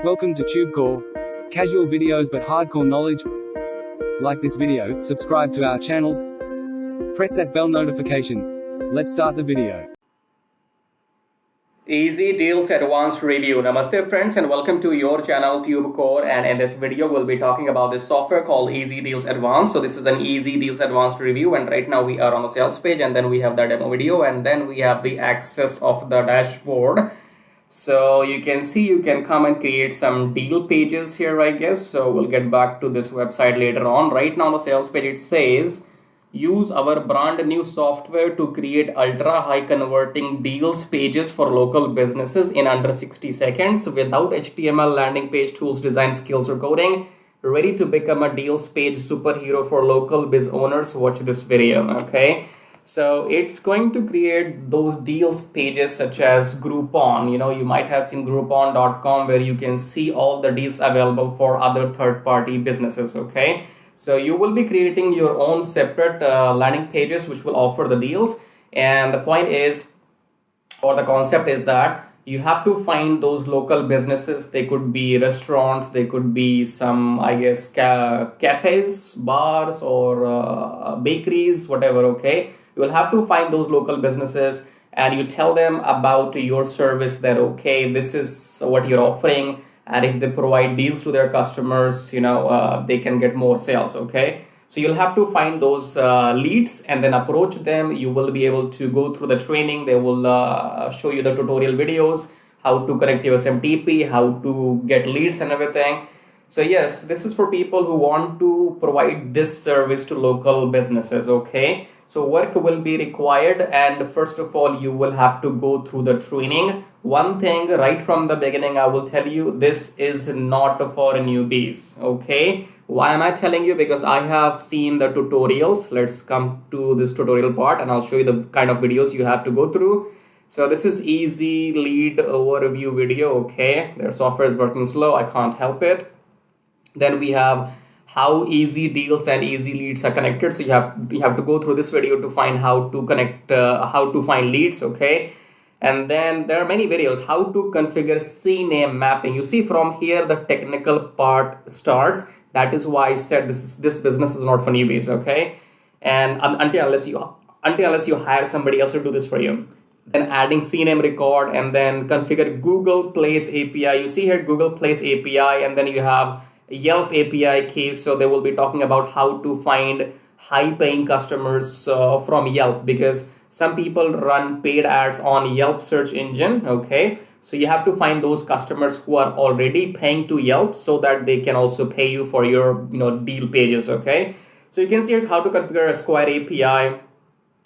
Welcome to TubeCore. Casual videos but hardcore knowledge. Like this video, subscribe to our channel, press that bell notification. Let's start the video. EZDeals Advanced review. Namaste friends and welcome to your channel TubeCore, and in this video we'll be talking about this software called EZDeals Advanced. So this is an EZDeals Advanced review, and right now we are on the sales page, and then we have the demo video, and then we have the access of the dashboard. So you can see you can come and create some deal pages here, I guess. So we'll get back to this website later on. Right now on the sales page it says use our brand new software to create ultra high converting deals pages for local businesses in under 60 seconds without HTML, landing page tools, design skills or coding. Ready to become a deals page superhero for local biz owners? Watch this video. Okay, so it's going to create those deals pages such as Groupon. You might have seen groupon.com, where you can see all the deals available for other third-party businesses. Okay, so you will be creating your own separate landing pages which will offer the deals, and the point is, or the concept is, that you have to find those local businesses. They could be restaurants, they could be some, I guess, cafes, bars, or bakeries, whatever. Okay, you will have to find those local businesses and you tell them about your service, that okay, this is what you're offering, and if they provide deals to their customers, they can get more sales. Okay, so you'll have to find those leads and then approach them. You will be able to go through the training. They will show you the tutorial videos, how to connect your SMTP, how to get leads and everything. So yes, this is for people who want to provide this service to local businesses. Okay, so work will be required, and first of all you will have to go through the training. One thing right from the beginning I will tell you, this is not for newbies. Okay, why am I telling you? Because I have seen the tutorials. Let's come to this tutorial part and I'll show you the kind of videos you have to go through. So this is easy lead overview video. Okay, their software is working slow, I can't help it. Then we have how EZDeals and EZLeads are connected. So you have to go through this video to find how to connect, how to find leads. Okay, and then there are many videos how to configure CNAME mapping. You see, from here the technical part starts. That is why I said this business is not for newbies. Okay, and unless you hire somebody else to do this for you. Then adding CNAME record, and then configure Google Place API. You see here Google Place API, and then you have Yelp API case. So they will be talking about how to find high paying customers from Yelp, because some people run paid ads on Yelp search engine. Okay, so you have to find those customers who are already paying to Yelp so that they can also pay you for your deal pages. Okay, so you can see how to configure a Square API,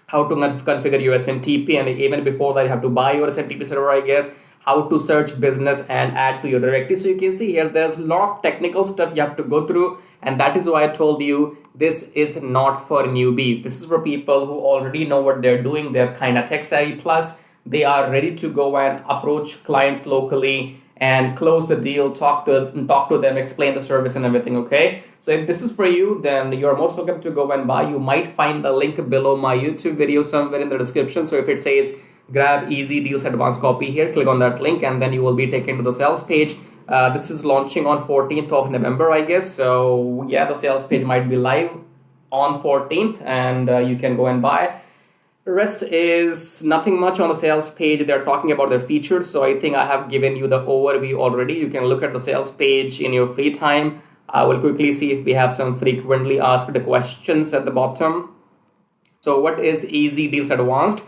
how to configure your SMTP, and even before that you have to buy your SMTP server, I guess. How to search business and add to your directory. So you can see here there's a lot of technical stuff you have to go through, and that is why I told you this is not for newbies. This is for people who already know what they're doing. They're kind of tech savvy, plus they are ready to go and approach clients locally and close the deal, talk to them, explain the service and everything. Okay, so if this is for you, then you're most welcome to go and buy. You might find the link below my YouTube video somewhere in the description. So if it says grab EZDeals Advanced copy here, click on that link and then you will be taken to the sales page. This is launching on 14th of November, I guess. So yeah, the sales page might be live on 14th, and you can go and buy. The rest is nothing much on the sales page. They're talking about their features. So I think I have given you the overview already. You can look at the sales page in your free time. I will quickly see if we have some frequently asked questions at the bottom. So what is EZDeals Advanced?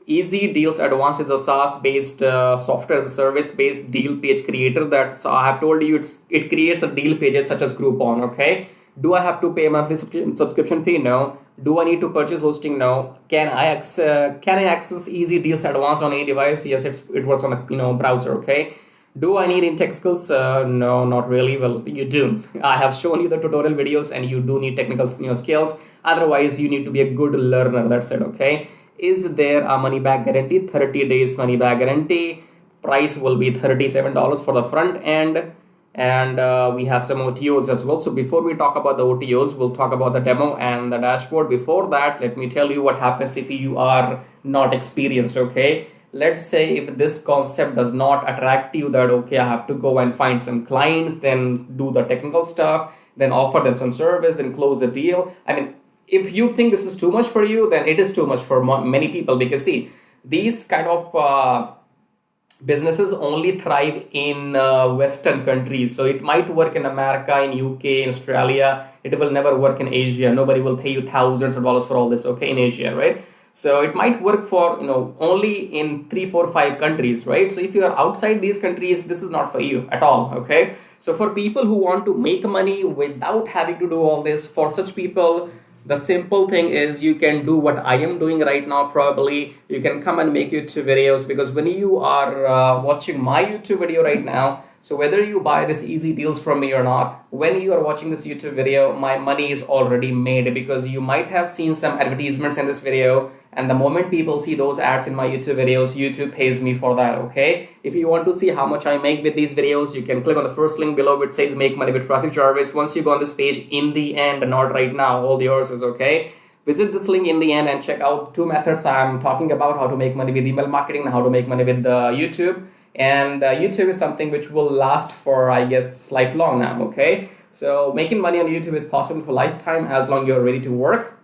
EZDeals Advanced is a SaaS-based software as a service-based deal page creator. That I have told you it creates the deal pages such as Groupon. Okay, do I have to pay a monthly subscription fee? No. Do I need to purchase hosting? No. Can I access EZDeals Advanced on any device? Yes, it works on a browser. Okay. Do I need in-tech skills? No, not really. Well, you do. I have shown you the tutorial videos, and you do need technical skills. Otherwise, you need to be a good learner. That's it. Okay. Is there a money back guarantee? 30 days money back guarantee. Price will be $37 for the front end, and we have some OTOs as well. So before we talk about the OTOs, we'll talk about the demo and the dashboard. Before that, let me tell you what happens if you are not experienced. Okay, let's say if this concept does not attract you, that okay, I have to go and find some clients, then do the technical stuff, then offer them some service, then close the deal. I mean, if you think this is too much for you, then it is too much for many people, because see, these kind of businesses only thrive in Western countries. So it might work in America, in UK, in Australia. It will never work in Asia. Nobody will pay you thousands of dollars for all this, okay, in Asia, right? So it might work for, only in 3, 4, 5 countries, right? So if you are outside these countries, this is not for you at all, okay? So for people who want to make money without having to do all this, for such people, the simple thing is you can do what I am doing right now. Probably you can come and make YouTube videos, because when you are watching my YouTube video right now, so whether you buy this EZDeals from me or not, when you are watching this YouTube video, my money is already made, because you might have seen some advertisements in this video, and the moment people see those ads in my YouTube videos, YouTube pays me for that, okay? If you want to see how much I make with these videos, you can click on the first link below which says make money with Traffic Jarvis. Once you go on this page, in the end, not right now, all yours is okay. Visit this link in the end and check out 2 methods I'm talking about: how to make money with email marketing and how to make money with YouTube. And YouTube is something which will last for, I guess, lifelong now, okay? So making money on YouTube is possible for lifetime, as long you're ready to work,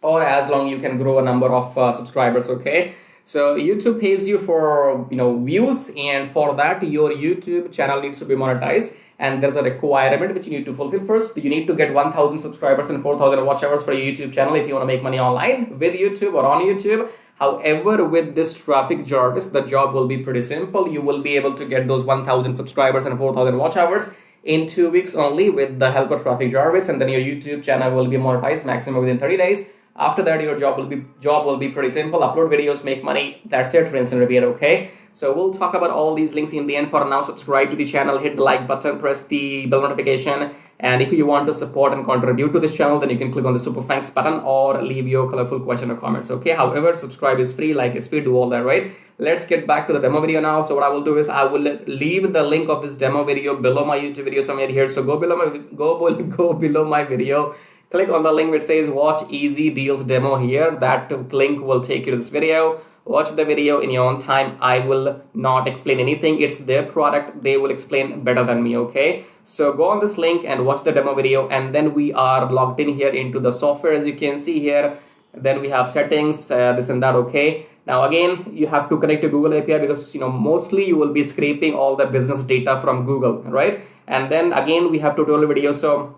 or as long you can grow a number of subscribers, okay? So YouTube pays you for views, and for that your YouTube channel needs to be monetized, and there's a requirement which you need to fulfill. First, you need to get 1,000 subscribers and 4,000 watch hours for your YouTube channel if you want to make money online with YouTube or on YouTube. However, with this Traffic Jarvis, the job will be pretty simple. You will be able to get those 1,000 subscribers and 4,000 watch hours in 2 weeks only with the help of Traffic Jarvis, and then your YouTube channel will be monetized maximum within 30 days. After that, your job will be pretty simple. Upload videos, make money. That's it, rinse and repeat, okay? So we'll talk about all these links in the end. For now, subscribe to the channel, hit the like button, press the bell notification. And if you want to support and contribute to this channel, then you can click on the super thanks button or leave your colorful question or comments, okay? However, subscribe is free, like is free, do all that, right? Let's get back to the demo video now. So what I will do is I will leave the link of this demo video below my YouTube video somewhere here. So go below my video. Click on the link which says watch EZDeals demo here. That link will take you to this video. Watch the video in your own time. I will not explain anything. It's their product. They will explain better than me, okay? So go on this link and watch the demo video, and then we are logged in here into the software, as you can see here. Then we have settings, this and that, okay? Now again, you have to connect to Google API, because mostly you will be scraping all the business data from Google, right? And then again, we have tutorial videos. So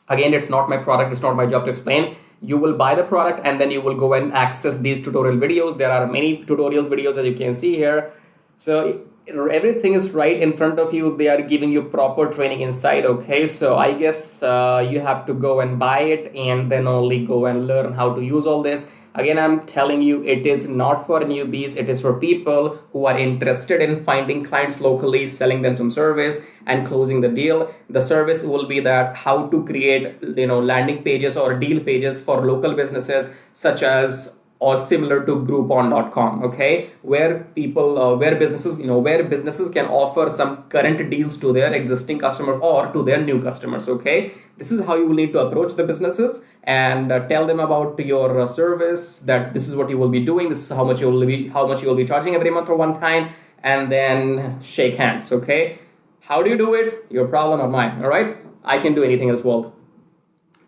again, it's not my product, it's not my job to explain. You will buy the product and then you will go and access these tutorial videos. There are many tutorials videos, as you can see here. So everything is right in front of you. They are giving you proper training inside, okay? So I guess you have to go and buy it and then only go and learn how to use all this. Again, I'm telling you, it is not for newbies. It is for people who are interested in finding clients locally, selling them some service and closing the deal. The service will be that how to create, landing pages or deal pages for local businesses, such as or similar to groupon.com, okay, where people where businesses can offer some current deals to their existing customers or to their new customers, okay? This is how you will need to approach the businesses and tell them about your service, that this is what you will be doing, this is how much you will be charging every month or one time, and then shake hands, okay? How do you do it? Your problem, not mine, all right? I can do anything in this world,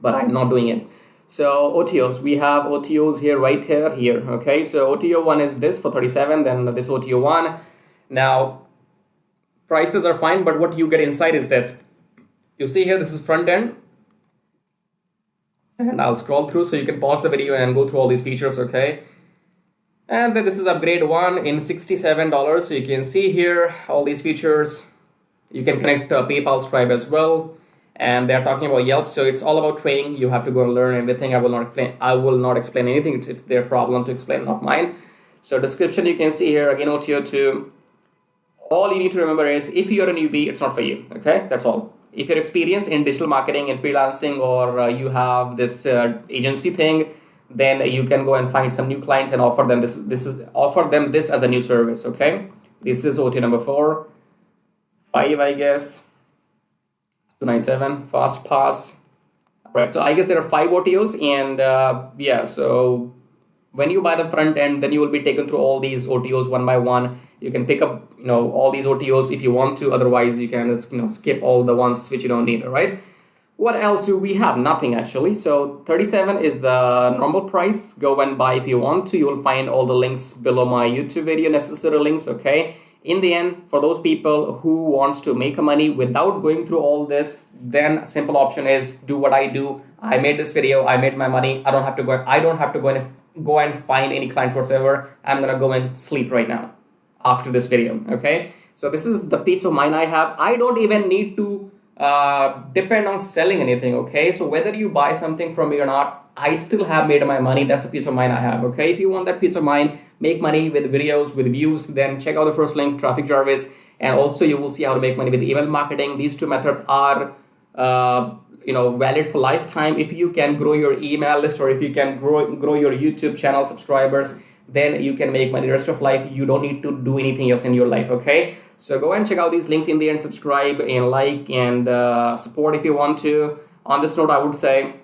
but I'm not doing it. So OTOs, we have OTOs here, right here, okay? So OTO 1 is this for 37, then this OTO 1. Now, prices are fine, but what you get inside is this. You see here, this is front end. And I'll scroll through so you can pause the video and go through all these features, okay? And then this is upgrade 1 in $67. So you can see here all these features. You can connect PayPal, Stripe as well. And they're talking about Yelp, so it's all about training. You have to go and learn everything. I will not explain anything. It's their problem to explain, not mine. So description, you can see here again, OTO 2. All you need to remember is if you're a newbie, it's not for you, okay? That's all. If you're experienced in digital marketing and freelancing, or you have this agency thing, then you can go and find some new clients and offer them this as a new service, okay? This is OTO number 4, 5, I guess. 297 fast pass. Right, so I guess there are 5 OTOs, and yeah, so When you buy the front end, then you will be taken through all these OTOs one by one. You can pick up, all these OTOs if you want to. Otherwise, you can just, skip all the ones which you don't need, right? What else do we have? Nothing actually. So 37 is the normal price. Go and buy if you want to. You will find all the links below my YouTube video, necessary links, okay? In the end, for those people who wants to make money without going through all this, then a simple option is do what I do. I made this video, I made my money. I don't have to go and find any clients whatsoever. I'm gonna go and sleep right now after this video, okay? So this is the peace of mind I have. I don't even need to depend on selling anything, okay? So whether you buy something from me or not, I still have made my money. That's a peace of mind I have, okay? If you want that peace of mind, make money with videos, with views, then check out the first link, Traffic Jarvis, and also you will see how to make money with email marketing. These two methods are valid for lifetime. If you can grow your email list, or if you can grow your YouTube channel subscribers, then you can make money the rest of life. You don't need to do anything else in your life, okay? So go and check out these links in the end, subscribe and like and support if you want to. On this note, I would say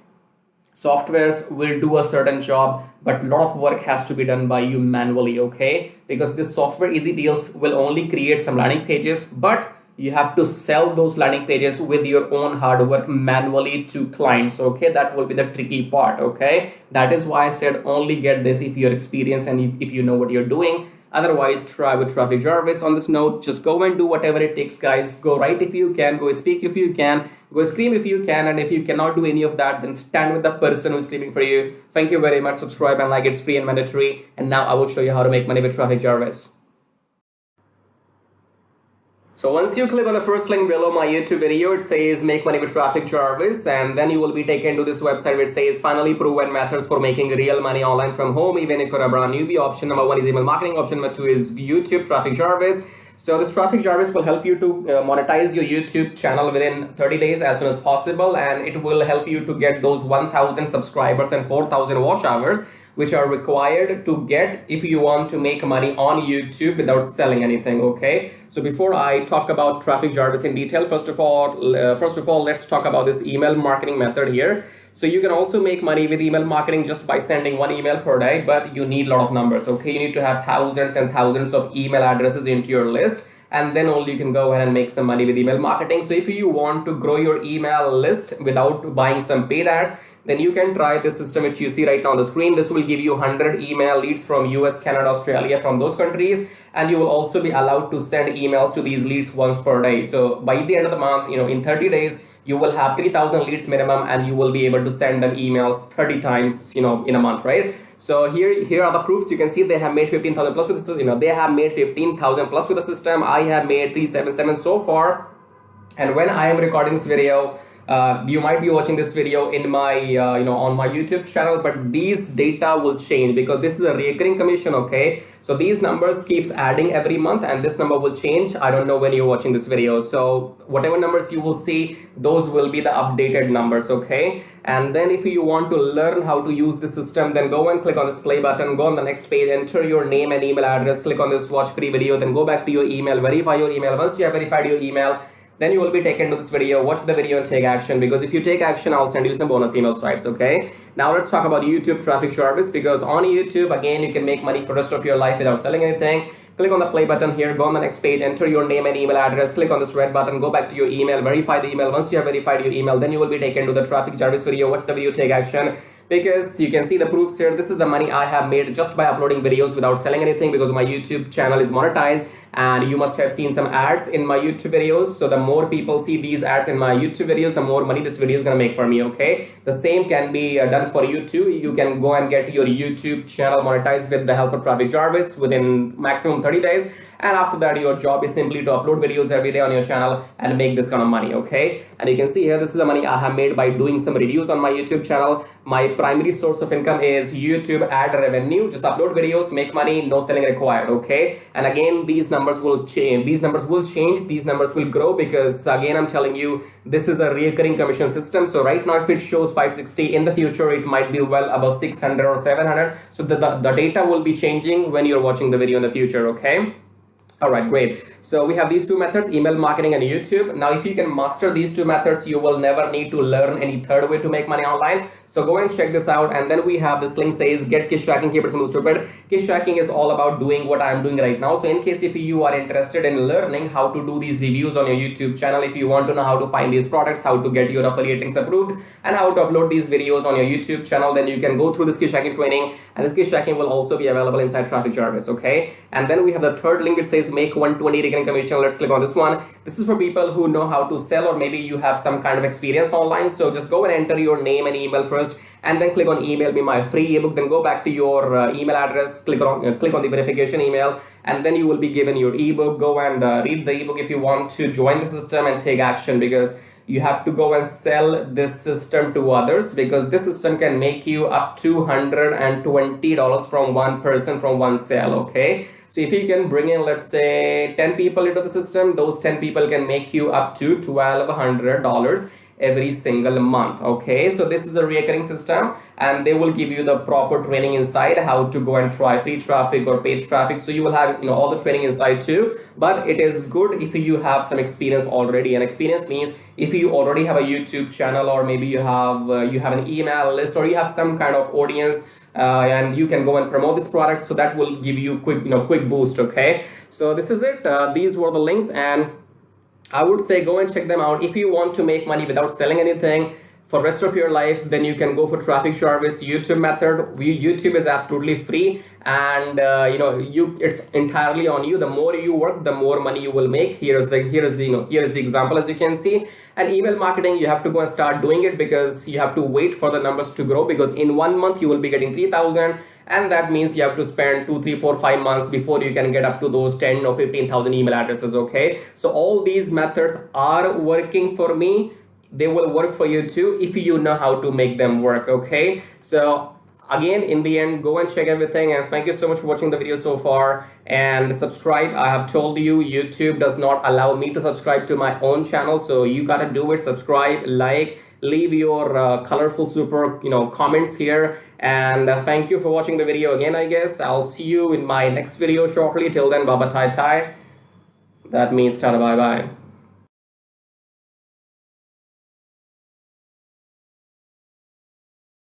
softwares will do a certain job, but a lot of work has to be done by you manually, okay? Because this software EZDeals will only create some landing pages, but you have to sell those landing pages with your own hard work manually to clients, okay? That will be the tricky part, okay? That is why I said only get this if you're experienced and if you know what you're doing. Otherwise, try with Traffic Jarvis. On this note, just go and do whatever it takes, guys. Go write if you can, go speak if you can, go scream if you can, and if you cannot do any of that, then stand with the person who's screaming for you. Thank you very much. Subscribe and like. It's free and mandatory. And now I will show you how to make money with Traffic Jarvis. So once you click on the first link below my YouTube video, it says make money with Traffic Jarvis, and then you will be taken to this website which says finally proven methods for making real money online from home, even if you're a brand newbie. Option number 1 is email marketing. Option number 2 is YouTube Traffic Jarvis. So this Traffic Jarvis will help you to monetize your YouTube channel within 30 days as soon as possible, and it will help you to get those 1,000 subscribers and 4,000 watch hours, which are required to get if you want to make money on YouTube without selling anything, okay? So before I talk about Traffic Jarvis in detail, first of all, let's talk about this email marketing method here. So you can also make money with email marketing just by sending 1 email per day, but you need a lot of numbers, okay? You need to have thousands and thousands of email addresses into your list, and then only you can go ahead and make some money with email marketing. So if you want to grow your email list without buying some paid ads, then you can try this system which you see right now on the screen. This will give you 100 email leads from US, Canada, Australia, from those countries, and you will also be allowed to send emails to these leads once per day. So by the end of the month, in 30 days, you will have 3,000 leads minimum, and you will be able to send them emails 30 times, in a month, right? So here are the proofs. You can see they have made 15,000 plus with the system. They have made 15,000 plus with the system. I have made 377 so far, and when I am recording this video, you might be watching this video in my on my YouTube channel, but these data will change because this is a recurring commission, okay? So these numbers keeps adding every month, and this number will change. I don't know when you're watching this video, so whatever numbers you will see, those will be the updated numbers, okay? And then if you want to learn how to use the system, then go and click on this play button, go on the next page, enter your name and email address, click on this watch free video, then go back to your email, verify your email. Once you have verified your email, then you will be taken to this video. Watch the video and take action, because if you take action, I'll send you some bonus email stripes, okay? Now let's talk about YouTube Traffic Jarvis, because on YouTube, again, you can make money for the rest of your life without selling anything. Click on the play button here, go on the next page, enter your name and email address, click on this red button, go back to your email, verify the email. Once you have verified your email, then you will be taken to the Traffic Jarvis video. Watch the video, take action, because you can see the proofs here. This is the money I have made just by uploading videos without selling anything, because my YouTube channel is monetized, and you must have seen some ads in my YouTube videos. So the more people see these ads in my YouTube videos, the more money this video is going to make for me, okay? The same can be done for you too. You can go and get your YouTube channel monetized with the help of Traffic Jarvis within maximum 30 days. And after that, your job is simply to upload videos every day on your channel and make this kind of money, okay? And you can see here, this is the money I have made by doing some reviews on my YouTube channel. My primary source of income is YouTube ad revenue. Just upload videos, make money, no selling required, okay? And again, these numbers will change. These numbers will change. These numbers will grow, because again, I'm telling you, this is a recurring commission system. So right now, if it shows 560, in the future, it might be well above 600 or 700. So the data will be changing when you're watching the video in the future, okay? All right, great. So we have these two methods, email marketing and YouTube. Now, if you can master these two methods, you will never need to learn any third way to make money online. So go and check this out. And then we have this link says get kiss tracking, keep it simple stupid. Kiss tracking is all about doing what I'm doing right now. So in case if you are interested in learning how to do these reviews on your YouTube channel, if you want to know how to find these products, how to get your affiliate links approved, and how to upload these videos on your YouTube channel, then you can go through this kiss tracking training. And this kiss tracking will also be available inside Traffic Jarvis. Okay. And then we have the third link. It says make 120 recurring commission. Let's click on this one. This is for people who know how to sell, or maybe you have some kind of experience online. So just go and enter your name and email first, and then click on email me my free ebook. Then go back to your email address, click on the verification email, and then you will be given your ebook. Go and read the ebook if you want to join the system and take action, because you have to go and sell this system to others, because this system can make you up to $120 from one person, from one sale. Okay, so if you can bring in, let's say 10 people into the system, those 10 people can make you up to $1,200 every single month. Okay, so this is a recurring system, and they will give you the proper training inside how to go and try free traffic or paid traffic. So you will have all the training inside too. But it is good if you have some experience already, and experience means if you already have a YouTube channel, or maybe you have an email list, or you have some kind of audience, and you can go and promote this product. So that will give you quick boost. Okay, so this is it. These were the links, and I would say go and check them out. If you want to make money without selling anything for rest of your life, then you can go for Traffic Jarvis YouTube method. YouTube is absolutely free, and it's entirely on you. The more you work, the more money you will make. Here's the example, as you can see. And email marketing, you have to go and start doing it, because you have to wait for the numbers to grow, because in 1 month you will be getting 3,000, and that means you have to spend 2, 3, 4, 5 months before you can get up to those 10 or 15,000 email addresses. Okay, so all these methods are working for me. They will work for you too if you know how to make them work. Okay, so again, in the end, go and check everything, and thank you so much for watching the video so far, and subscribe. I have told you YouTube does not allow me to subscribe to my own channel, so you gotta do it. Subscribe, like, leave your colorful super comments here, and thank you for watching the video again. I guess I'll see you in my next video shortly. Till then, bye bye, tai tai. That means tada, bye bye.